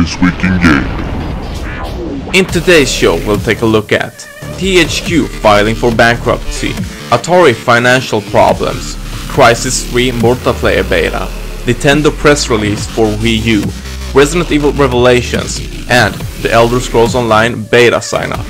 This Week in Game. In today's show, we'll take a look at THQ filing for bankruptcy, Atari financial problems, Crysis 3 multiplayer beta, Nintendo press release for Wii U, Resident Evil Revelations, and The Elder Scrolls Online beta sign-up.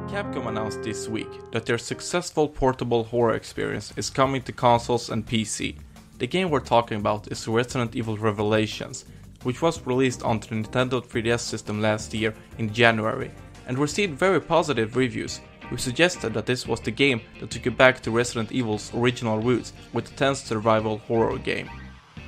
Capcom announced this week that their successful portable horror experience is coming to consoles and PC. The game we're talking about is Resident Evil Revelations, which was released onto the Nintendo 3DS system last year in January, and received very positive reviews, who suggested that this was the game that took you back to Resident Evil's original roots with a tense survival horror game.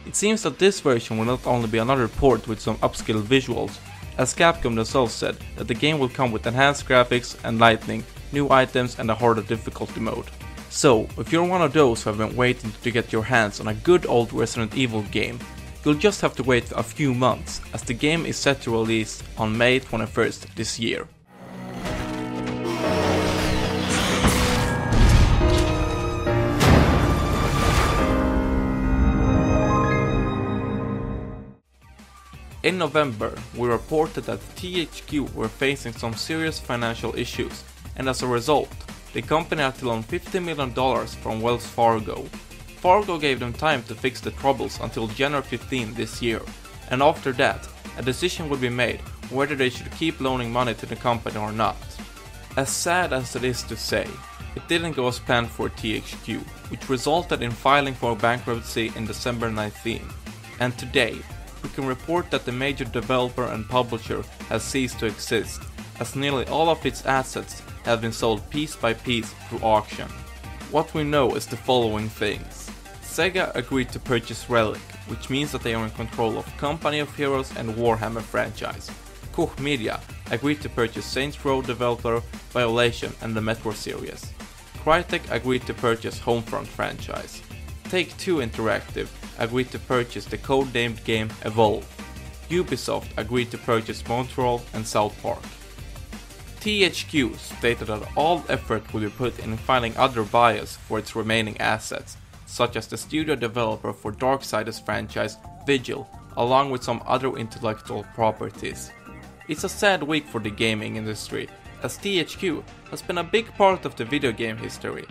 It seems that this version will not only be another port with some upscaled visuals, as Capcom themselves said that the game will come with enhanced graphics and lighting, new items and a harder difficulty mode. So, if you're one of those who have been waiting to get your hands on a good old Resident Evil game, you'll just have to wait a few months, as the game is set to release on May 21st this year. In November, we reported that THQ were facing some serious financial issues, and as a result, the company had to loan $50 million from Wells Fargo. Fargo gave them time to fix the troubles until January 15 this year, and after that, a decision would be made whether they should keep loaning money to the company or not. As sad as it is to say, it didn't go as planned for THQ, which resulted in filing for bankruptcy in December 19, and today, we can report that the major developer and publisher has ceased to exist, as nearly all of its assets have been sold piece by piece through auction. What we know is the following things. Sega agreed to purchase Relic, which means that they are in control of Company of Heroes and Warhammer franchise. Koch Media agreed to purchase Saints Row developer Violation and the Metro series. Crytek agreed to purchase Homefront franchise. Take-Two Interactive agreed to purchase the codenamed game Evolve. Ubisoft agreed to purchase Montreal and South Park. THQ stated that all effort will be put in finding other buyers for its remaining assets, such as the studio developer for Darksiders franchise Vigil, along with some other intellectual properties. It's a sad week for the gaming industry, as THQ has been a big part of the video game history.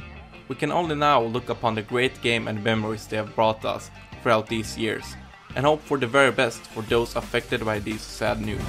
We can only now look upon the great game and memories they have brought us throughout these years, and hope for the very best for those affected by these sad news.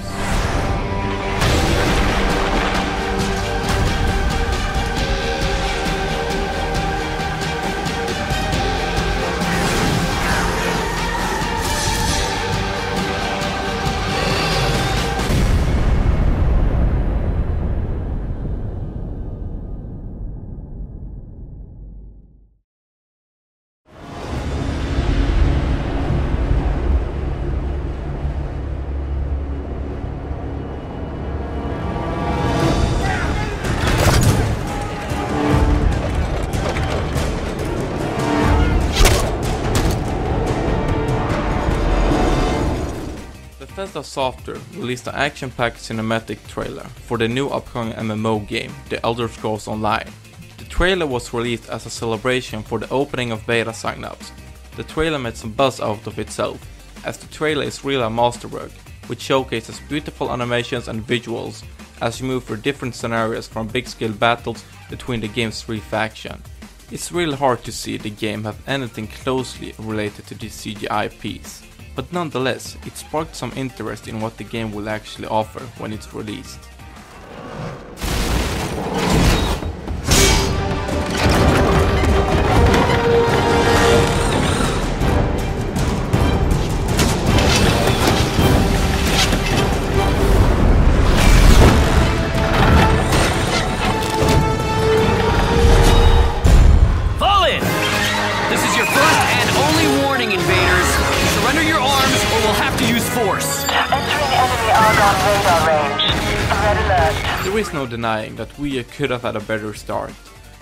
Bethesda Software released an action-packed cinematic trailer for the new upcoming MMO game, The Elder Scrolls Online. The trailer was released as a celebration for the opening of beta signups. The trailer made some buzz out of itself, as the trailer is really a masterwork, which showcases beautiful animations and visuals as you move through different scenarios from big-scale battles between the game's three factions. It's really hard to see the game have anything closely related to the CGI piece. But nonetheless, it sparked some interest in what the game will actually offer when it's released. Fall in! This is your first and only warning, invaders. Surrender your arms or we'll have to use force. Entering enemy Argon radar range. Red alert. There is no denying that Wii U could have had a better start.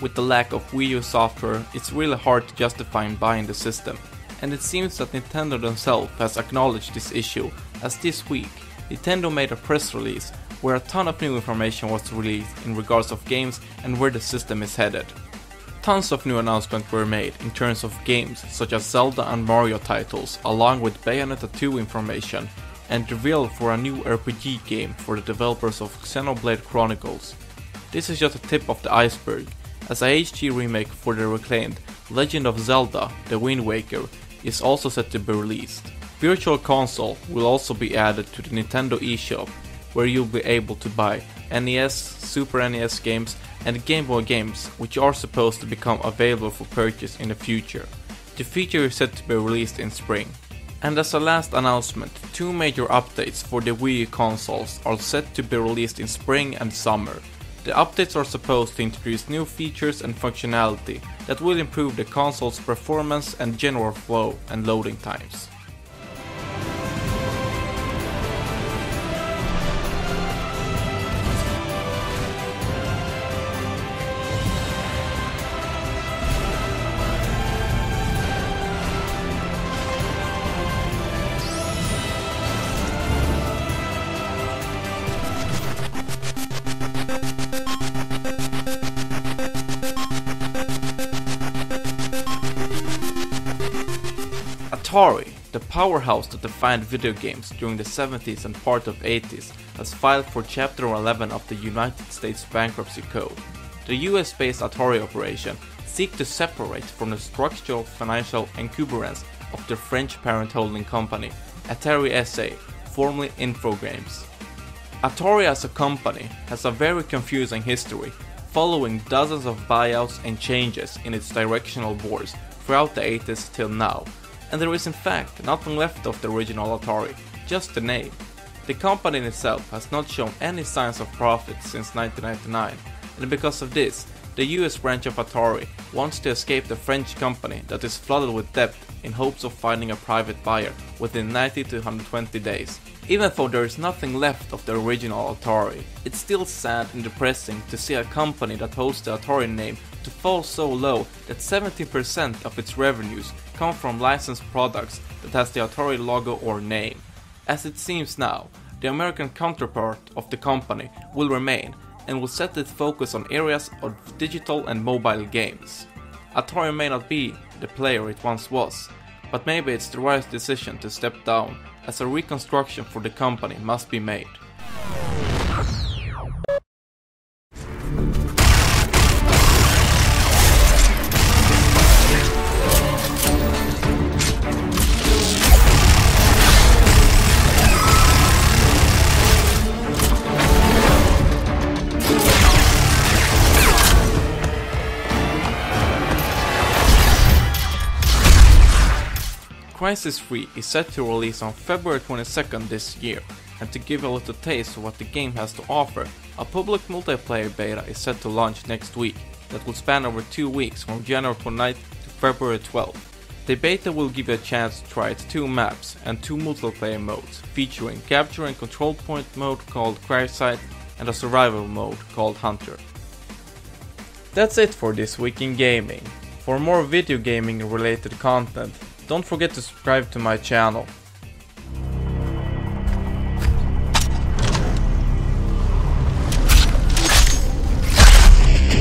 With the lack of Wii U software, it's really hard to justify buying the system. and it seems that Nintendo themselves has acknowledged this issue, as this week Nintendo made a press release where a ton of new information was released in regards of games and where the system is headed. Tons of new announcements were made in terms of games such as Zelda and Mario titles, along with Bayonetta 2 information, and reveal for a new RPG game for the developers of Xenoblade Chronicles. This is just a tip of the iceberg, as a HD remake for the acclaimed Legend of Zelda: The Wind Waker is also set to be released. Virtual Console will also be added to the Nintendo eShop, where you'll be able to buy NES, Super NES games and Game Boy games, which are supposed to become available for purchase in the future. The feature is set to be released in spring. And as a last announcement, 2 major updates for the Wii U consoles are set to be released in spring and summer. The updates are supposed to introduce new features and functionality that will improve the console's performance and general flow and loading times. Atari, the powerhouse that defined video games during the 70s and part of 80s, has filed for Chapter 11 of the United States Bankruptcy Code. The US-based Atari operation seeks to separate from the structural financial encumbrance of the French parent holding company, Atari SA, formerly Infogrames. Atari as a company has a very confusing history, following dozens of buyouts and changes in its directional boards throughout the 80s till now. And there is in fact nothing left of the original Atari, just the name. The company in itself has not shown any signs of profit since 1999, and because of this, the US branch of Atari wants to escape the French company that is flooded with debt in hopes of finding a private buyer within 90 to 120 days. Even though there is nothing left of the original Atari, it's still sad and depressing to see a company that holds the Atari name to fall so low that 70% of its revenues come from licensed products that has the Atari logo or name. As it seems now, the American counterpart of the company will remain and will set its focus on areas of digital and mobile games. Atari may not be the player it once was, but maybe it's the right decision to step down, as a reconstruction for the company must be made. Crisis 3 is set to release on February 22nd this year, and to give a little taste of what the game has to offer, a public multiplayer beta is set to launch next week that will span over 2 weeks from January 29th to February 12th. The beta will give you a chance to try its 2 maps and 2 multiplayer modes, featuring capture and control point mode called Crash Site and a survival mode called Hunter. That's it for this week in gaming. For more video gaming related content, don't forget to subscribe to my channel.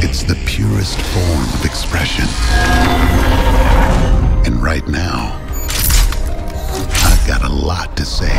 It's the purest form of expression. And right now, I've got a lot to say.